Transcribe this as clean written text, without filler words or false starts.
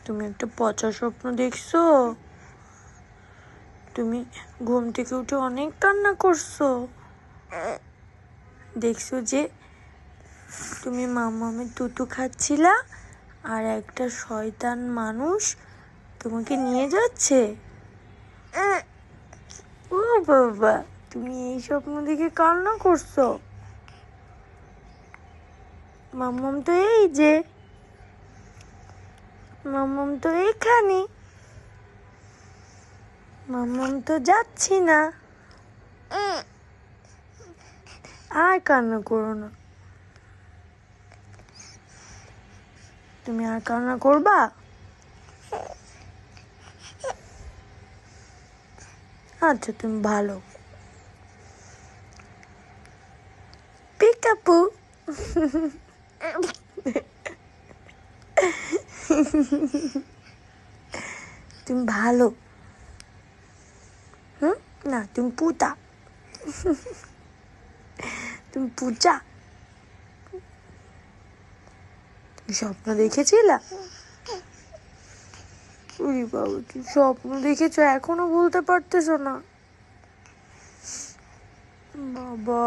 তুমি একটা পচা স্বপ্ন দেখছো? তুমি ঘুম থেকে উঠে অনেক কান্না করছো। দেখছো যে তুমি মামামের তুতু খাচ্ছিলা আর একটা শয়তান মানুষ তোমাকে নিয়ে যাচ্ছে। ও বাবা, তুমি এই স্বপ্ন দেখে কান্না করছো? মাম্মাম তো এই যে, মাম্মাম তো এইখানে, মাম্মাম তো যাচ্ছি না। আর কান্না করো না। তুমি আর কান্না করবা? আচ্ছা, তুমি ভালো। পিকাপু। তুমি ভালো। না, তুমি পুতা। তুমি পূজা। স্বপ্ন দেখেছিলা? উরি বাবা, কি স্বপ্ন দেখেছো এখনো বলতে পারতেছো না? বাবা।